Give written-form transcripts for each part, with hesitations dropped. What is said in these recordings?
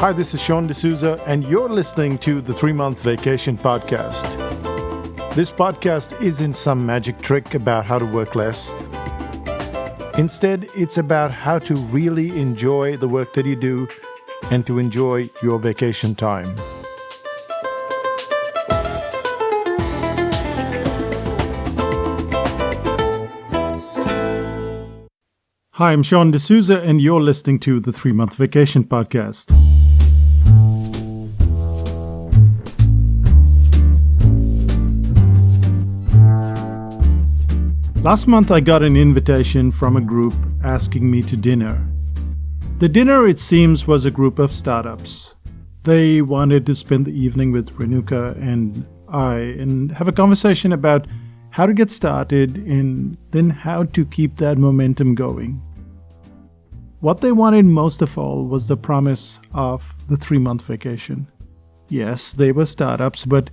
Hi, this is Sean D'Souza, and you're listening to the 3-Month Vacation Podcast. This podcast isn't some magic trick about how to work less. Instead, it's about how to really enjoy the work that you do and to enjoy your vacation time. Hi, I'm Sean D'Souza, and you're listening to the 3-Month Vacation Podcast. Last month, I got an invitation from a group asking me to dinner. The dinner, it seems, was a group of startups. They wanted to spend the evening with Renuka and I and have a conversation about how to get started and then how to keep that momentum going. What they wanted most of all was the promise of the 3-month vacation. Yes, they were startups, but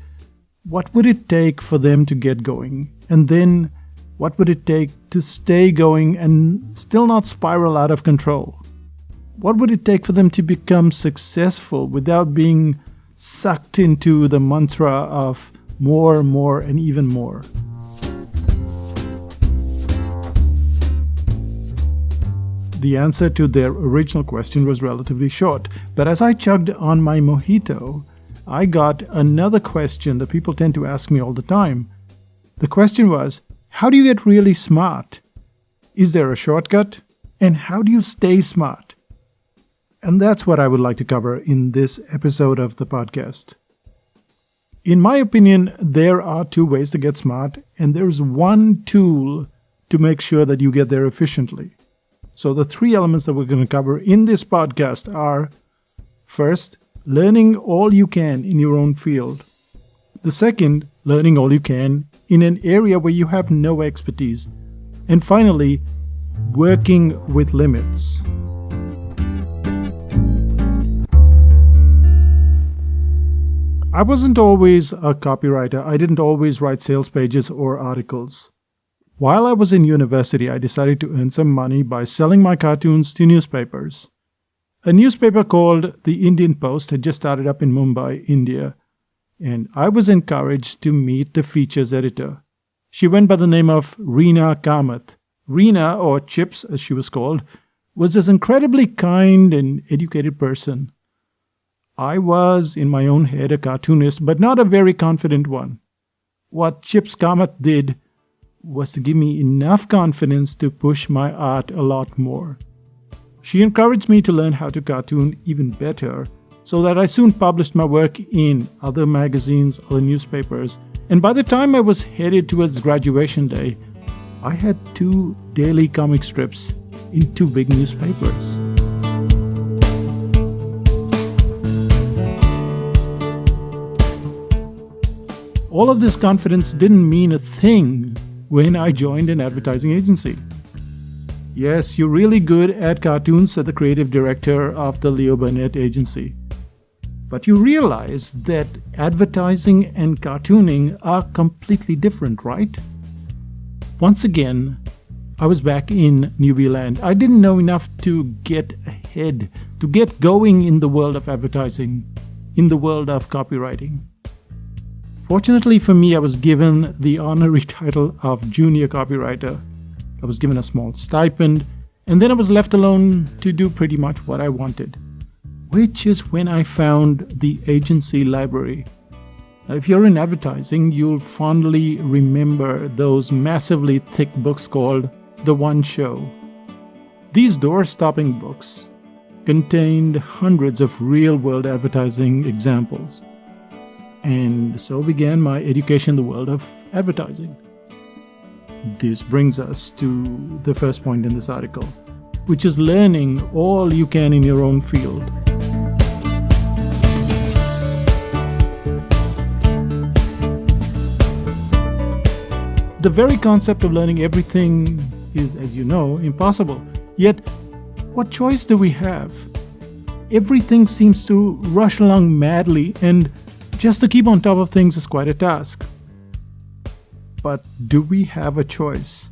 what would it take for them to get going? And then what would it take to stay going and still not spiral out of control? What would it take for them to become successful without being sucked into the mantra of more, and even more? The answer to their original question was relatively short, but as I chugged on my mojito, I got another question that people tend to ask me all the time. The question was, how do you get really smart? Is there a shortcut? And how do you stay smart? And that's what I would like to cover in this episode of the podcast. In my opinion, there are 2 ways to get smart, and there's one tool to make sure that you get there efficiently. So the 3 elements that we're going to cover in this podcast are, first, learning all you can in your own field. The second, learning all you can in an area where you have no expertise. And finally, working with limits. I wasn't always a copywriter. I didn't always write sales pages or articles. While I was in university, I decided to earn some money by selling my cartoons to newspapers. A newspaper called the Indian Post had just started up in Mumbai, India, and I was encouraged to meet the features editor. She went by the name of Reena Kamath. Reena, or Chips as she was called, was this incredibly kind and educated person. I was, in my own head, a cartoonist, but not a very confident one. What Chips Kamath did was to give me enough confidence to push my art a lot more. She encouraged me to learn how to cartoon even better, so that I soon published my work in other magazines, other newspapers, and by the time I was headed towards graduation day, I had 2 daily comic strips in 2 big newspapers. All of this confidence didn't mean a thing when I joined an advertising agency. Yes, you're really good at cartoons, said the creative director of the Leo Burnett agency. But you realize that advertising and cartooning are completely different, right? Once again, I was back in newbie land. I didn't know enough to get ahead, to get going in the world of advertising, in the world of copywriting. Fortunately for me, I was given the honorary title of junior copywriter. I was given a small stipend, and then I was left alone to do pretty much what I wanted, which is when I found the agency library. Now, if you're in advertising, you'll fondly remember those massively thick books called The One Show. These door-stopping books contained hundreds of real-world advertising examples. And so began my education in the world of advertising. This brings us to the first point in this article, which is learning all you can in your own field. The very concept of learning everything is, as you know, impossible. Yet, what choice do we have? Everything seems to rush along madly, and just to keep on top of things is quite a task. But do we have a choice?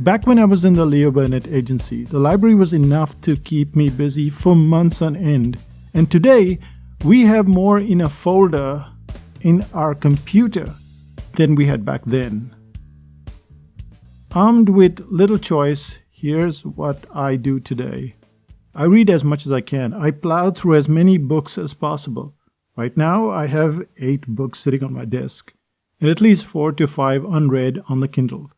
Back when I was in the Leo Burnett agency, the library was enough to keep me busy for months on end, And today, we have more in a folder in our computer than we had back then. Armed with little choice, here's what I do today. I read as much as I can. I plow through as many books as possible. Right now, I have 8 books sitting on my desk, and at least 4 to 5 unread on the Kindle.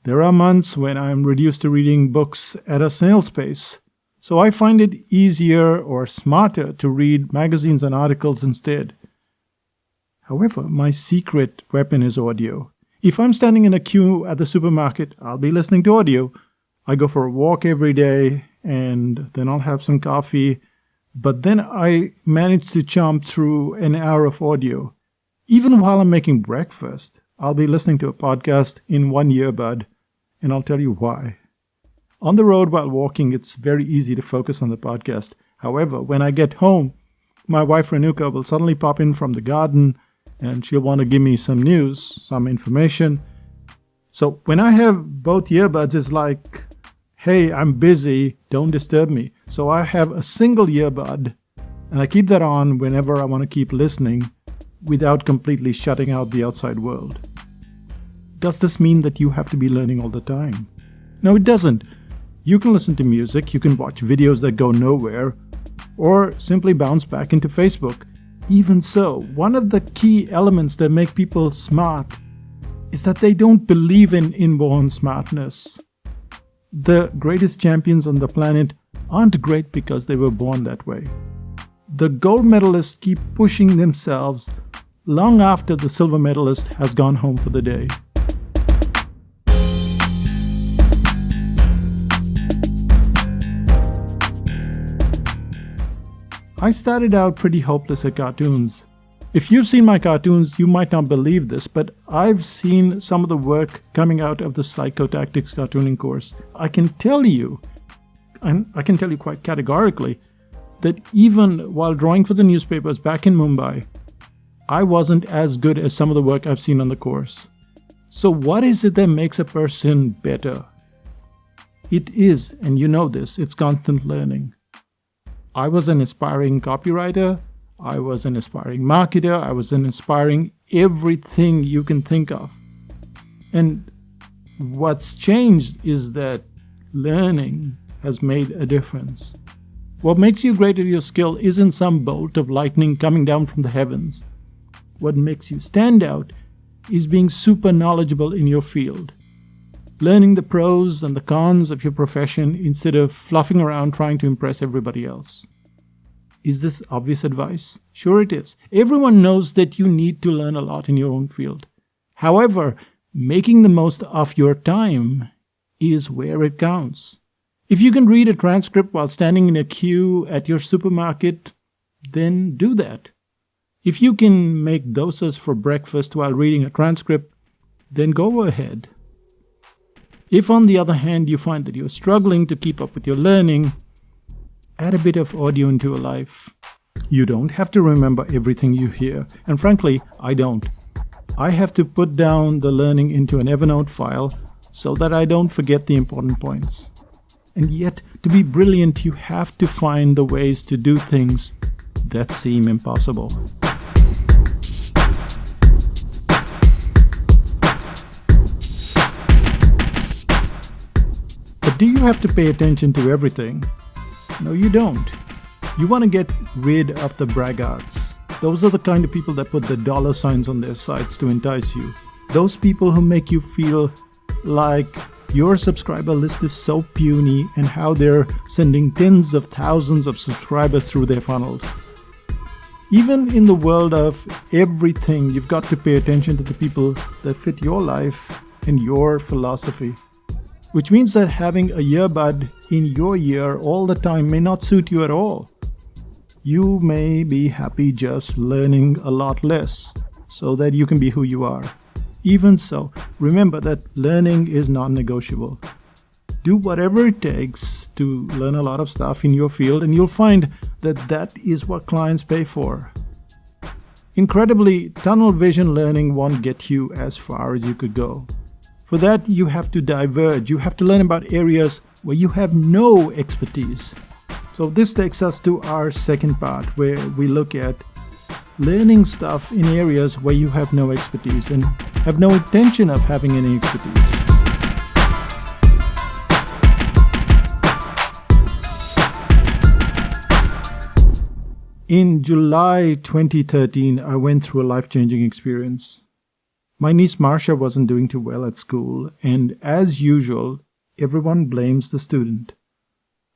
There are months when I'm reduced to reading books at a snail's pace, so I find it easier or smarter to read magazines and articles instead. However, my secret weapon is audio. If I'm standing in a queue at the supermarket, I'll be listening to audio. I go for a walk every day, and then I'll have some coffee. But then I manage to chomp through an hour of audio. Even while I'm making breakfast, I'll be listening to a podcast in one earbud, and I'll tell you why. On the road while walking, it's very easy to focus on the podcast. However, when I get home, my wife Renuka will suddenly pop in from the garden, and she'll want to give me some news, some information. So when I have both earbuds, it's like, hey, I'm busy, don't disturb me. So I have a single earbud, and I keep that on whenever I want to keep listening without completely shutting out the outside world. Does this mean that you have to be learning all the time? No, it doesn't. You can listen to music, you can watch videos that go nowhere, or simply bounce back into Facebook. Even so, one of the key elements that make people smart is that they don't believe in inborn smartness. The greatest champions on the planet aren't great because they were born that way. The gold medalists keep pushing themselves long after the silver medalist has gone home for the day. I started out pretty hopeless at cartoons. If you've seen my cartoons, you might not believe this, but I've seen some of the work coming out of the Psychotactics cartooning course. I can tell you quite categorically, that even while drawing for the newspapers back in Mumbai, I wasn't as good as some of the work I've seen on the course. So what is it that makes a person better? It is, and you know this, it's constant learning. I was an aspiring copywriter, I was an aspiring marketer, I was an aspiring everything you can think of. And what's changed is that learning has made a difference. What makes you great at your skill isn't some bolt of lightning coming down from the heavens. What makes you stand out is being super knowledgeable in your field. Learning the pros and the cons of your profession instead of fluffing around trying to impress everybody else. Is this obvious advice? Sure it is. Everyone knows that you need to learn a lot in your own field. However, making the most of your time is where it counts. If you can read a transcript while standing in a queue at your supermarket, then do that. If you can make dosas for breakfast while reading a transcript, then go ahead. If, on the other hand, you find that you're struggling to keep up with your learning, add a bit of audio into your life. You don't have to remember everything you hear, and frankly, I don't. I have to put down the learning into an Evernote file so that I don't forget the important points. And yet, to be brilliant, you have to find the ways to do things that seem impossible. But do you have to pay attention to everything? No, you don't. You want to get rid of the braggarts. Those are the kind of people that put the dollar signs on their sites to entice you. Those people who make you feel like your subscriber list is so puny and how they're sending tens of thousands of subscribers through their funnels. Even in the world of everything, you've got to pay attention to the people that fit your life and your philosophy. Which means that having a earbud in your ear all the time may not suit you at all. You may be happy just learning a lot less so that you can be who you are. Even so, remember that learning is non-negotiable. Do whatever it takes to learn a lot of stuff in your field, and you'll find that that is what clients pay for. Incredibly, tunnel vision learning won't get you as far as you could go. For that, you have to diverge. You have to learn about areas where you have no expertise. So this takes us to our second part, where we look at learning stuff in areas where you have no expertise and have no intention of having any expertise. In July 2013, I went through a life-changing experience. My niece Marcia wasn't doing too well at school, and as usual, everyone blames the student.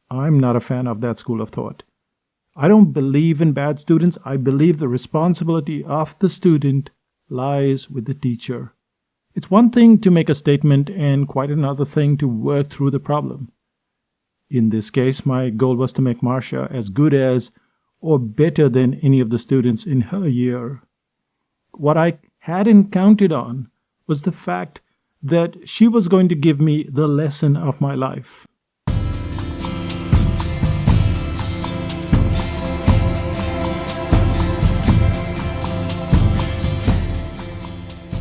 I'm not a fan of that school of thought. I don't believe in bad students. I believe the responsibility of the student lies with the teacher. It's one thing to make a statement and quite another thing to work through the problem. In this case, my goal was to make Marcia as good as or better than any of the students in her year. What I hadn't counted on was the fact that she was going to give me the lesson of my life.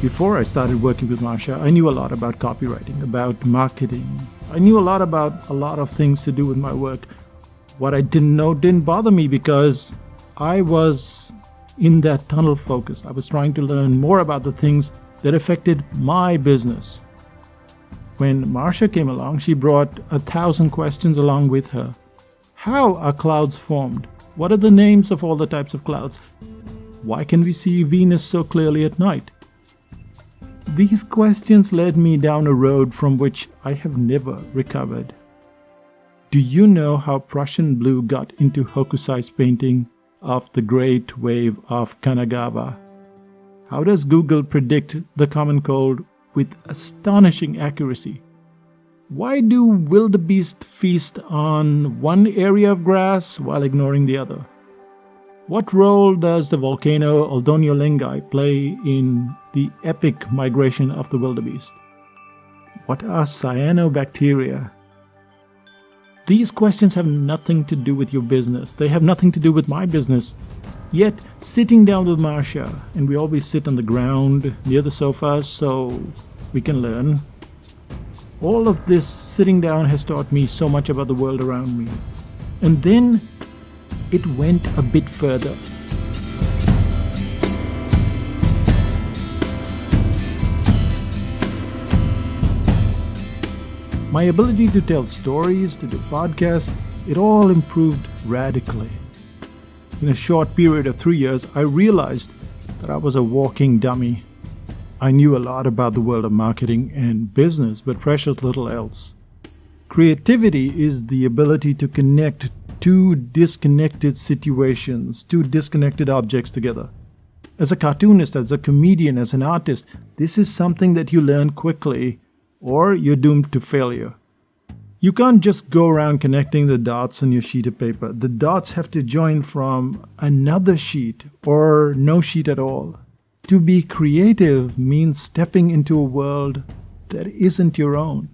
Before I started working with Marcia, I knew a lot about copywriting, about marketing. I knew a lot about a lot of things to do with my work. What I didn't know didn't bother me because I was in that tunnel focus. I was trying to learn more about the things that affected my business. When Marcia came along, she brought 1,000 questions along with her. How are clouds formed? What are the names of all the types of clouds? Why can we see Venus so clearly at night? These questions led me down a road from which I have never recovered. Do you know how Prussian blue got into Hokusai's painting of the Great Wave of Kanagawa? How does Google predict the common cold with astonishing accuracy? Why do wildebeest feast on one area of grass while ignoring the other? What role does the volcano Aldoniolengai play in the epic migration of the wildebeest? What are cyanobacteria? These questions have nothing to do with your business. They have nothing to do with my business. Yet, sitting down with Marcia, and we always sit on the ground near the sofa so we can learn, all of this sitting down has taught me so much about the world around me. And then it went a bit further. My ability to tell stories, to do podcasts, it all improved radically. In a short period of 3 years, I realized that I was a walking dummy. I knew a lot about the world of marketing and business, but precious little else. Creativity is the ability to connect two disconnected situations, two disconnected objects together. As a cartoonist, as a comedian, as an artist, this is something that you learn quickly, or you're doomed to failure. You can't just go around connecting the dots on your sheet of paper. The dots have to join from another sheet or no sheet at all. To be creative means stepping into a world that isn't your own.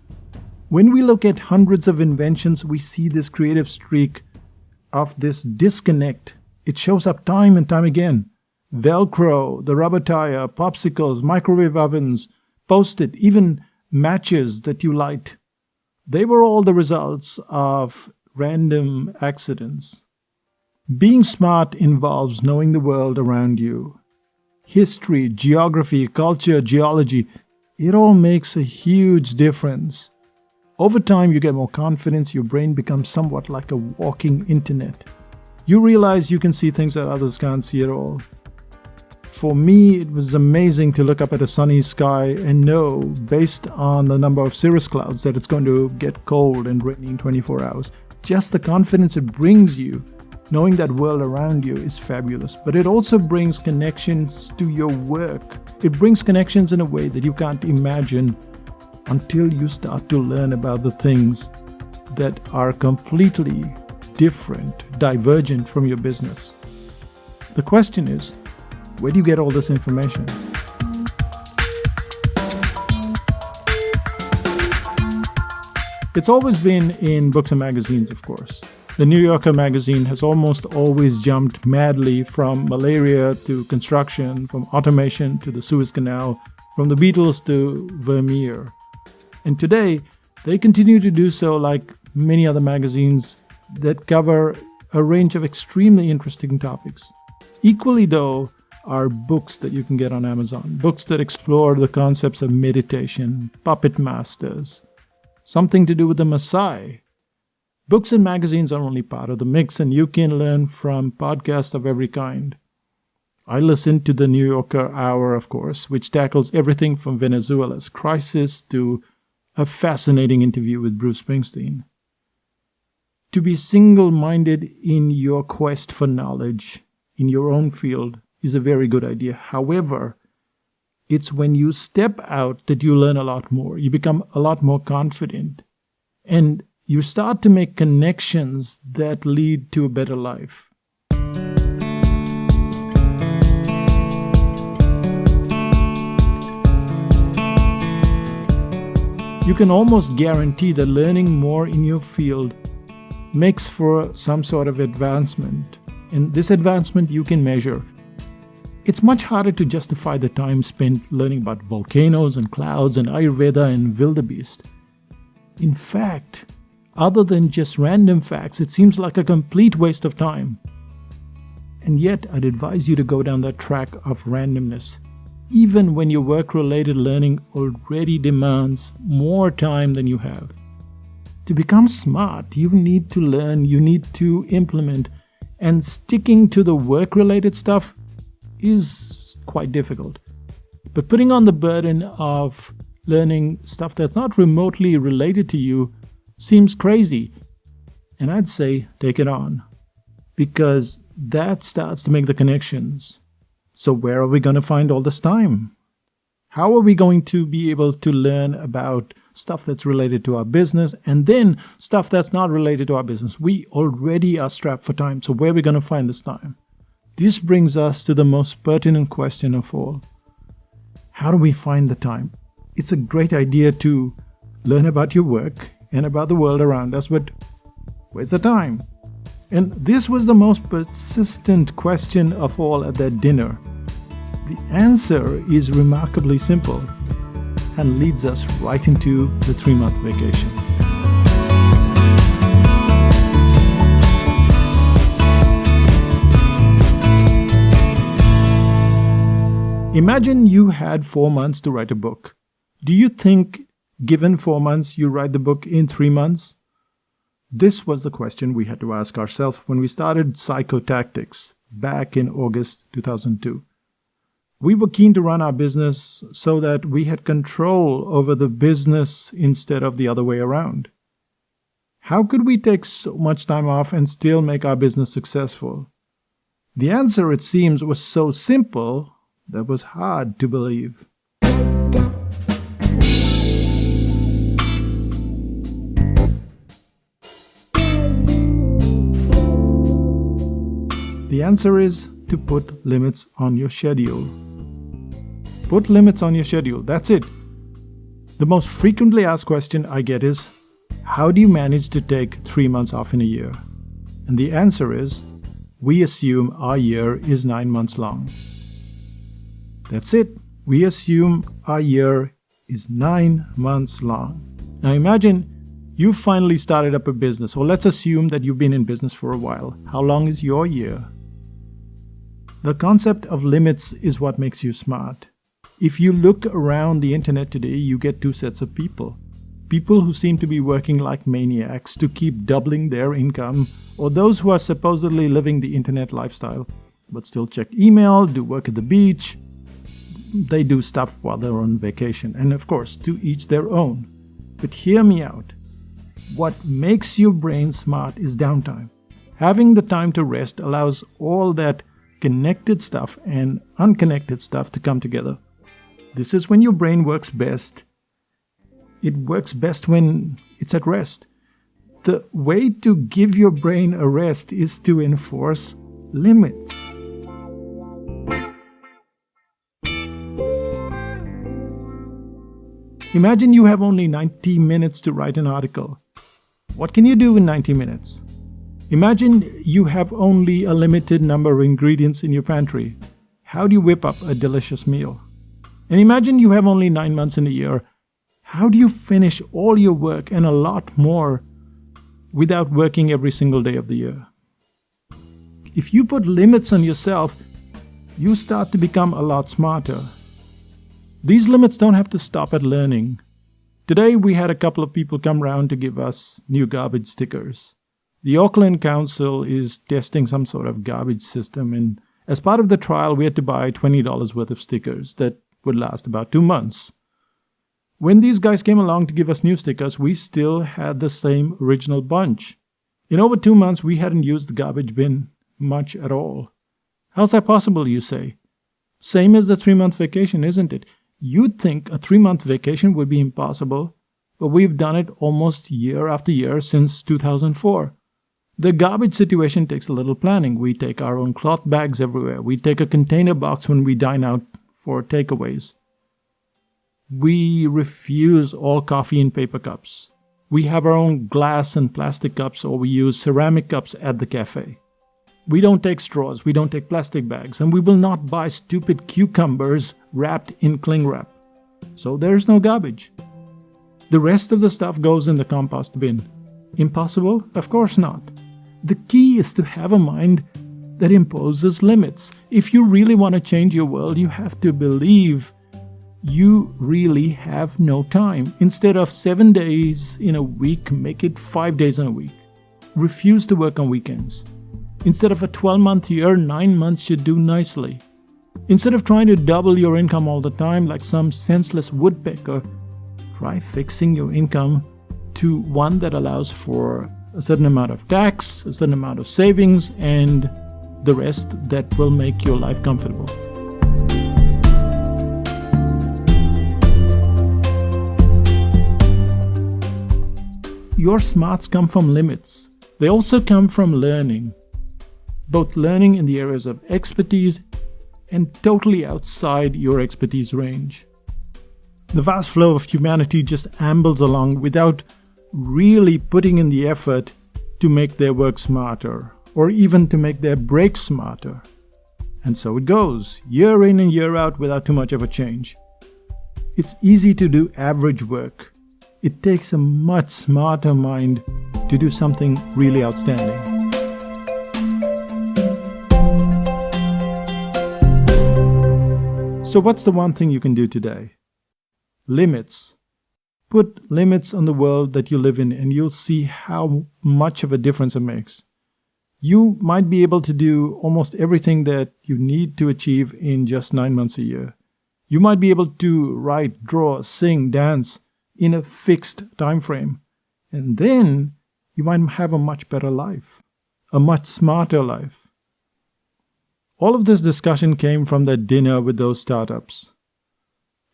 When we look at hundreds of inventions, we see this creative streak of this disconnect. It shows up time and time again. Velcro, the rubber tire, popsicles, microwave ovens, Post-it, even matches that you light. They were all the results of random accidents. Being smart involves knowing the world around you. History, geography, culture, geology, it all makes a huge difference. Over time, you get more confidence, your brain becomes somewhat like a walking internet. You realize you can see things that others can't see at all. For me, it was amazing to look up at a sunny sky and know, based on the number of cirrus clouds, that it's going to get cold and rainy in 24 hours. Just the confidence it brings you, knowing that world around you, is fabulous. But it also brings connections to your work. It brings connections in a way that you can't imagine until you start to learn about the things that are completely different, divergent from your business. The question is, where do you get all this information? It's always been in books and magazines, of course. The New Yorker magazine has almost always jumped madly from malaria to construction, from automation to the Suez Canal, from the Beatles to Vermeer. And today, they continue to do so like many other magazines. that cover a range of extremely interesting topics. Equally, though, are books that you can get on Amazon. Books that explore the concepts of meditation, puppet masters, something to do with the Maasai. Books and magazines are only part of the mix, and you can learn from podcasts of every kind. I listen to the New Yorker Hour, of course, which tackles everything from Venezuela's crisis to a fascinating interview with Bruce Springsteen. To be single-minded in your quest for knowledge in your own field is a very good idea. However, it's when you step out that you learn a lot more. You become a lot more confident, and you start to make connections that lead to a better life. You can almost guarantee that learning more in your field makes for some sort of advancement, and this advancement you can measure. It's much harder to justify the time spent learning about volcanoes and clouds and Ayurveda and wildebeest. In fact, other than just random facts, it seems like a complete waste of time. And yet, I'd advise you to go down that track of randomness, even when your work-related learning already demands more time than you have. To become smart, you need to learn, you need to implement, and sticking to the work-related stuff is quite difficult. But putting on the burden of learning stuff that's not remotely related to you seems crazy. And I'd say take it on, because that starts to make the connections. So where are we going to find all this time? How are we going to be able to learn about stuff that's related to our business and then stuff that's not related to our business? We already are strapped for time, so where are we going to find this time? This brings us to the most pertinent question of all. How do we find the time? It's a great idea to learn about your work and about the world around us, but where's the time? And this was the most persistent question of all at that dinner. The answer is remarkably simple and leads us right into the 3-month vacation. Imagine you had 4 months to write a book. Do you think, given 4 months, you write the book in 3 months? This was the question we had to ask ourselves when we started Psychotactics back in August 2002. We were keen to run our business so that we had control over the business instead of the other way around. How could we take so much time off and still make our business successful? The answer, it seems, was so simple that was hard to believe. The answer is to put limits on your schedule. Put limits on your schedule. That's it. The most frequently asked question I get is, how do you manage to take 3 months off in a year? And the answer is, we assume our year is 9 months long. That's it. We assume our year is 9 months long. Now imagine you finally started up a business, or let's assume that you've been in business for a while. How long is your year? The concept of limits is what makes you smart. If you look around the internet today, you get two sets of people. People who seem to be working like maniacs to keep doubling their income, or those who are supposedly living the internet lifestyle, but still check email, do work at the beach. They do stuff while they're on vacation. And of course, to each their own. But hear me out. What makes your brain smart is downtime. Having the time to rest allows all that connected stuff and unconnected stuff to come together. This is when your brain works best. It works best when it's at rest. The way to give your brain a rest is to enforce limits. Imagine you have only 90 minutes to write an article. What can you do in 90 minutes? Imagine you have only a limited number of ingredients in your pantry. How do you whip up a delicious meal? And imagine you have only 9 months in a year. How do you finish all your work and a lot more without working every single day of the year. If you put limits on yourself, you start to become a lot smarter. These limits don't have to stop at learning. Today we had a couple of people come round to give us new garbage stickers. The Auckland Council is testing some sort of garbage system, and as part of the trial we had to buy $20 worth of stickers that would last about 2 months. When these guys came along to give us new stickers, we still had the same original bunch. In over 2 months we hadn't used the garbage bin much at all. How's that possible, you say? Same as the 3-month vacation, isn't it? You'd think a 3-month vacation would be impossible, but we've done it almost year after year since 2004. The garbage situation takes a little planning. We take our own cloth bags everywhere. We take a container box when we dine out for takeaways. We refuse all coffee in paper cups. We have our own glass and plastic cups, or we use ceramic cups at the cafe. We don't take straws, we don't take plastic bags, and we will not buy stupid cucumbers wrapped in cling wrap. So there's no garbage. The rest of the stuff goes in the compost bin. Impossible? Of course not. The key is to have a mind that imposes limits. If you really want to change your world, you have to believe you really have no time. Instead of 7 days in a week, make it 5 days in a week. Refuse to work on weekends. Instead of a 12-month year, 9 months should do nicely. Instead of trying to double your income all the time like some senseless woodpecker, try fixing your income to one that allows for a certain amount of tax, a certain amount of savings, and the rest that will make your life comfortable. Your smarts come from limits. They also come from learning. Both learning in the areas of expertise and totally outside your expertise range. The vast flow of humanity just ambles along without really putting in the effort to make their work smarter, or even to make their break smarter. And so it goes, year in and year out without too much of a change. It's easy to do average work. It takes a much smarter mind to do something really outstanding. So what's the one thing you can do today? Limits. Put limits on the world that you live in and you'll see how much of a difference it makes. You might be able to do almost everything that you need to achieve in just 9 months a year. You might be able to write, draw, sing, dance in a fixed time frame. And then you might have a much better life, a much smarter life. All of this discussion came from that dinner with those startups.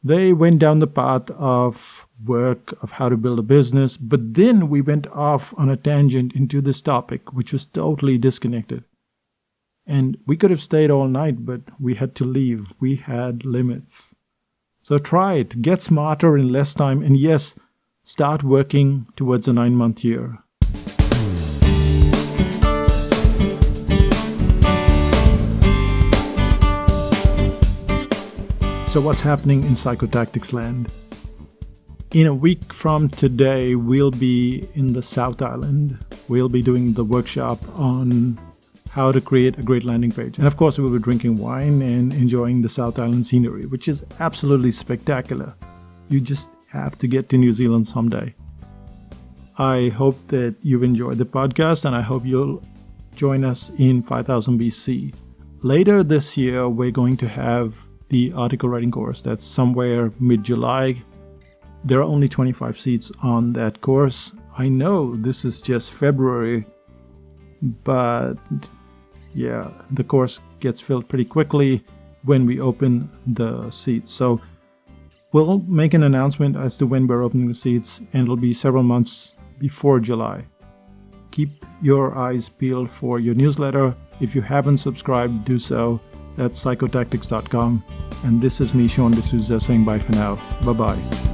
They went down the path of work, of how to build a business, but then we went off on a tangent into this topic, which was totally disconnected. And we could have stayed all night, but we had to leave. We had limits. So try it. Get smarter in less time. And yes, start working towards a 9-month year. So what's happening in Psychotactics land? In a week from today, we'll be in the South Island. We'll be doing the workshop on how to create a great landing page. And of course, we'll be drinking wine and enjoying the South Island scenery, which is absolutely spectacular. You just have to get to New Zealand someday. I hope that you've enjoyed the podcast, and I hope you'll join us in 5000 BC. Later this year, we're going to have the article writing course. That's somewhere mid-July. There are only 25 seats on that course. I know this is just February, but yeah, the course gets filled pretty quickly when we open the seats. So we'll make an announcement as to when we're opening the seats, and it'll be several months before July. Keep your eyes peeled for your newsletter. If you haven't subscribed, do so. That's psychotactics.com. And this is me, Sean D'Souza, saying bye for now. Bye-bye.